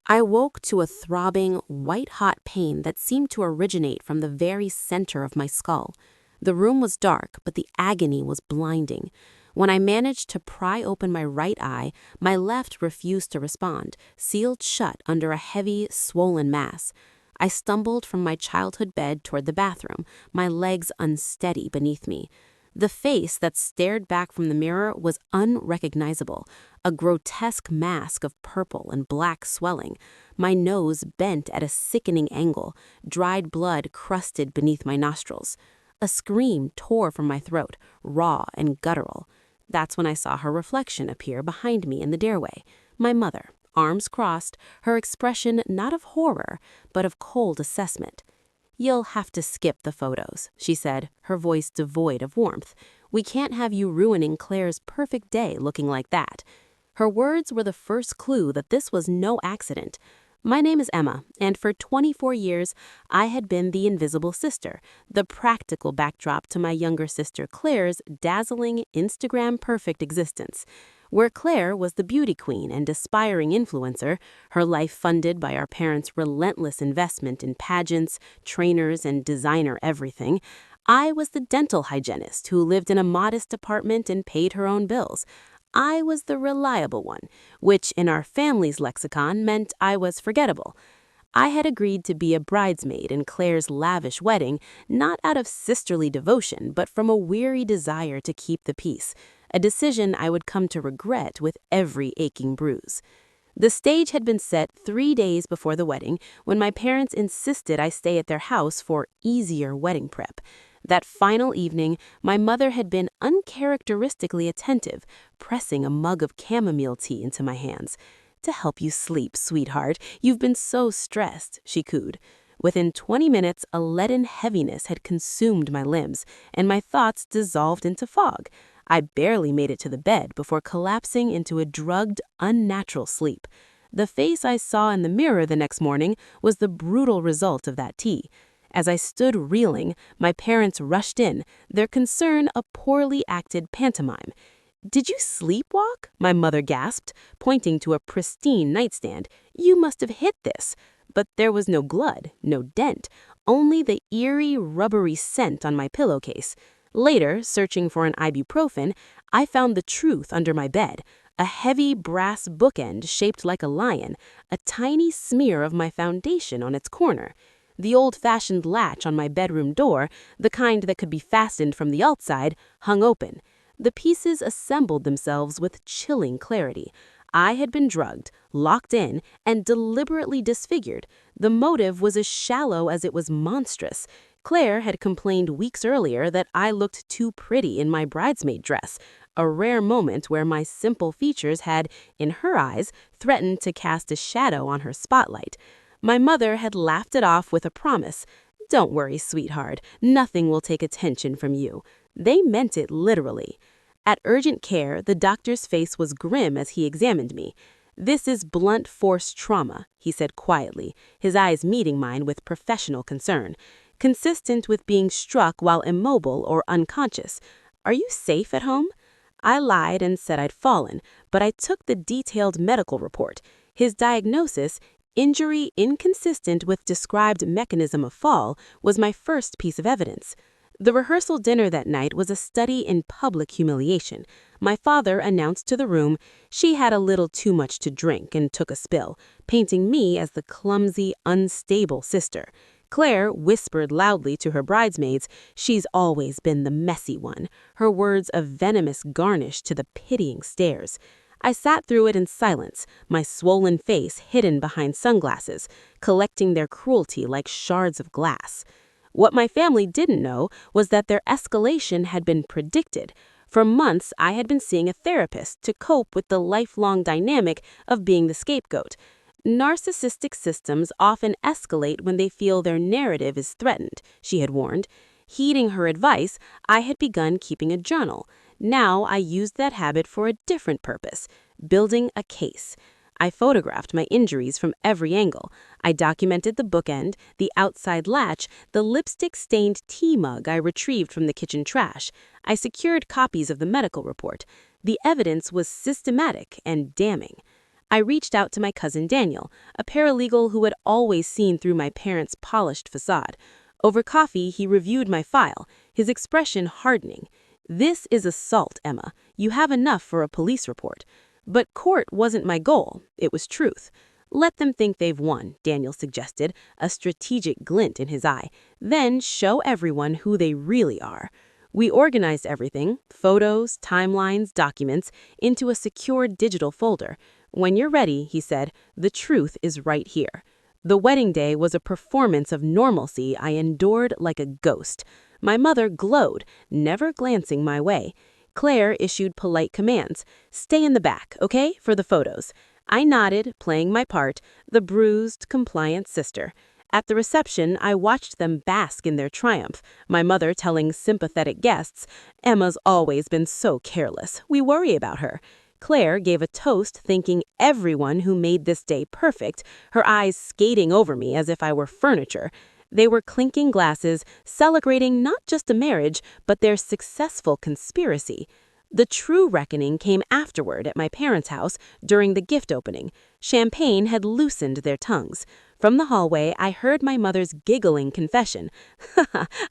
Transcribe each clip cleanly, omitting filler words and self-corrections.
I woke to a throbbing, white-hot pain that seemed to originate from the very center of my skull. The room was dark, but the agony was blinding. When I managed to pry open my right eye, my left refused to respond, sealed shut under a heavy, swollen mass. I stumbled from my childhood bed toward the bathroom, my legs unsteady beneath me. The face that stared back from the mirror was unrecognizable, a grotesque mask of purple and black swelling. My nose bent at a sickening angle, dried blood crusted beneath my nostrils. A scream tore from my throat, raw and guttural. That's when I saw her reflection appear behind me in the doorway. My mother, arms crossed, her expression not of horror, but of cold assessment. "You'll have to skip the photos," she said, her voice devoid of warmth. "We can't have you ruining Claire's perfect day looking like that." Her words were the first clue that this was no accident. My name is Emma, and for 24 years, I had been the invisible sister, the practical backdrop to my younger sister Claire's dazzling, Instagram-perfect existence. Where Claire was the beauty queen and aspiring influencer, her life funded by our parents' relentless investment in pageants, trainers, and designer everything, I was the dental hygienist who lived in a modest apartment and paid her own bills. I was the reliable one, which in our family's lexicon meant I was forgettable. I had agreed to be a bridesmaid in Claire's lavish wedding, not out of sisterly devotion, but from a weary desire to keep the peace, a decision I would come to regret with every aching bruise. The stage had been set 3 days before the wedding when my parents insisted I stay at their house for easier wedding prep. That final evening, my mother had been uncharacteristically attentive, pressing a mug of chamomile tea into my hands. "To help you sleep, sweetheart. You've been so stressed," she cooed. Within 20 minutes, a leaden heaviness had consumed my limbs, and my thoughts dissolved into fog. I barely made it to the bed before collapsing into a drugged, unnatural sleep. The face I saw in the mirror the next morning was the brutal result of that tea. As I stood reeling, my parents rushed in, their concern a poorly acted pantomime. "Did you sleepwalk?" my mother gasped, pointing to a pristine nightstand. "You must have hit this." But there was no blood, no dent, only the eerie, rubbery scent on my pillowcase. Later, searching for an ibuprofen, I found the truth under my bed, a heavy brass bookend shaped like a lion, a tiny smear of my foundation on its corner. The old-fashioned latch on my bedroom door, the kind that could be fastened from the outside, hung open. The pieces assembled themselves with chilling clarity. I had been drugged, locked in, and deliberately disfigured. The motive was as shallow as it was monstrous. Claire had complained weeks earlier that I looked too pretty in my bridesmaid dress, a rare moment where my simple features had, in her eyes, threatened to cast a shadow on her spotlight. My mother had laughed it off with a promise. "Don't worry, sweetheart, nothing will take attention from you." They meant it literally. At urgent care, the doctor's face was grim as he examined me. "This is blunt force trauma," he said quietly, his eyes meeting mine with professional concern, "consistent with being struck while immobile or unconscious. Are you safe at home?" I lied and said I'd fallen, but I took the detailed medical report. His diagnosis, injury inconsistent with described mechanism of fall, was my first piece of evidence. The rehearsal dinner that night was a study in public humiliation. My father announced to the room she had a little too much to drink and took a spill, painting me as the clumsy, unstable sister. Claire whispered loudly to her bridesmaids, "She's always been the messy one," her words a venomous garnish to the pitying stares. I sat through it in silence, my swollen face hidden behind sunglasses, collecting their cruelty like shards of glass. What my family didn't know was that their escalation had been predicted. For months, I had been seeing a therapist to cope with the lifelong dynamic of being the scapegoat. Narcissistic systems often escalate when they feel their narrative is threatened, she had warned. Heeding her advice, I had begun keeping a journal. Now I used that habit for a different purpose, building a case. I photographed my injuries from every angle. I documented the bookend, the outside latch, the lipstick-stained tea mug I retrieved from the kitchen trash. I secured copies of the medical report. The evidence was systematic and damning. I reached out to my cousin Daniel, a paralegal who had always seen through my parents' polished facade. Over coffee, he reviewed my file, his expression hardening. "This is assault, Emma. You have enough for a police report." But court wasn't my goal, it was truth. "Let them think they've won," Daniel suggested, a strategic glint in his eye. "Then show everyone who they really are." We organized everything, photos, timelines, documents, into a secure digital folder. "When you're ready," he said, "the truth is right here." The wedding day was a performance of normalcy I endured like a ghost. My mother glowed, never glancing my way. Claire issued polite commands. "Stay in the back, okay, for the photos." I nodded, playing my part, the bruised, compliant sister. At the reception, I watched them bask in their triumph, my mother telling sympathetic guests, "Emma's always been so careless. We worry about her." Claire gave a toast thanking everyone who made this day perfect, her eyes skating over me as if I were furniture. They were clinking glasses, celebrating not just a marriage, but their successful conspiracy. The true reckoning came afterward at my parents' house during the gift opening. Champagne had loosened their tongues. From the hallway, I heard my mother's giggling confession.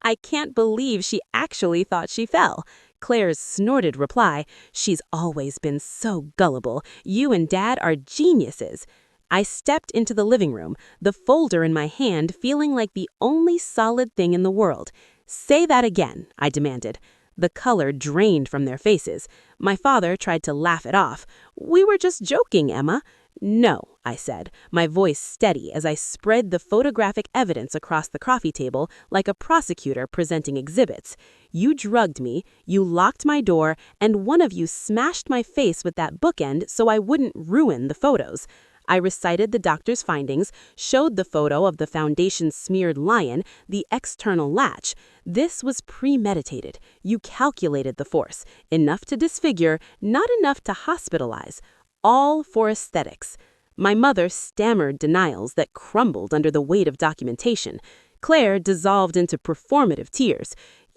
"I can't believe she actually thought she fell." Claire's snorted reply, "She's always been so gullible. You and Dad are geniuses." I stepped into the living room, the folder in my hand feeling like the only solid thing in the world. "Say that again," I demanded. The color drained from their faces. My father tried to laugh it off. "We were just joking, Emma." "No," I said, my voice steady as I spread the photographic evidence across the coffee table like a prosecutor presenting exhibits. "You drugged me, you locked my door, and one of you smashed my face with that bookend so I wouldn't ruin the photos." I recited the doctor's findings, showed the photo of the foundation-smeared lion, the external latch. "This was premeditated. You calculated the force. Enough to disfigure, not enough to hospitalize. All for aesthetics." My mother stammered denials that crumbled under the weight of documentation. Claire dissolved into performative tears.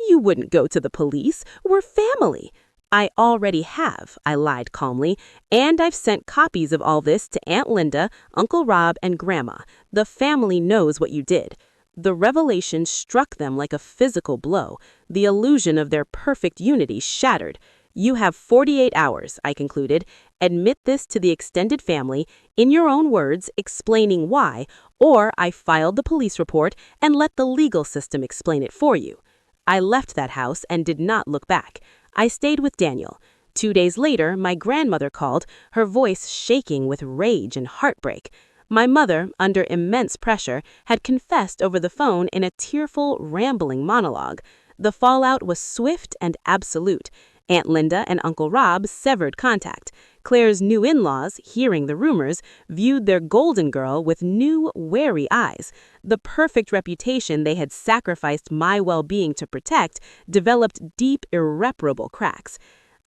"You wouldn't go to the police. We're family." "I already have," I lied calmly, "and I've sent copies of all this to Aunt Linda, Uncle Rob, and Grandma. The family knows what you did." The revelation struck them like a physical blow. The illusion of their perfect unity shattered. "You have 48 hours, I concluded. "Admit this to the extended family, in your own words, explaining why, or I filed the police report and let the legal system explain it for you." I left that house and did not look back. I stayed with Daniel. 2 days later, my grandmother called, her voice shaking with rage and heartbreak. My mother, under immense pressure, had confessed over the phone in a tearful, rambling monologue. The fallout was swift and absolute. Aunt Linda and Uncle Rob severed contact. Claire's new in-laws, hearing the rumors, viewed their golden girl with new, wary eyes. The perfect reputation they had sacrificed my well-being to protect developed deep, irreparable cracks.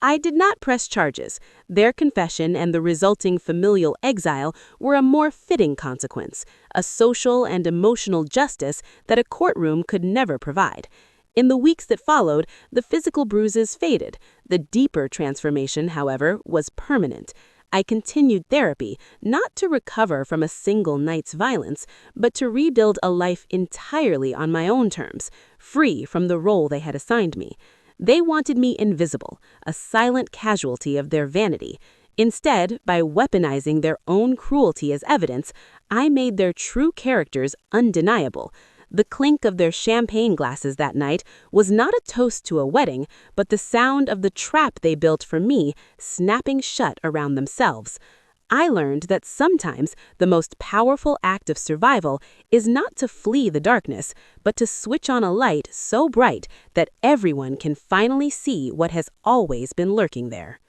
I did not press charges. Their confession and the resulting familial exile were a more fitting consequence, a social and emotional justice that a courtroom could never provide. In the weeks that followed, the physical bruises faded. The deeper transformation, however, was permanent. I continued therapy, not to recover from a single night's violence, but to rebuild a life entirely on my own terms, free from the role they had assigned me. They wanted me invisible, a silent casualty of their vanity. Instead, by weaponizing their own cruelty as evidence, I made their true characters undeniable. The clink of their champagne glasses that night was not a toast to a wedding, but the sound of the trap they built for me snapping shut around themselves. I learned that sometimes the most powerful act of survival is not to flee the darkness, but to switch on a light so bright that everyone can finally see what has always been lurking there.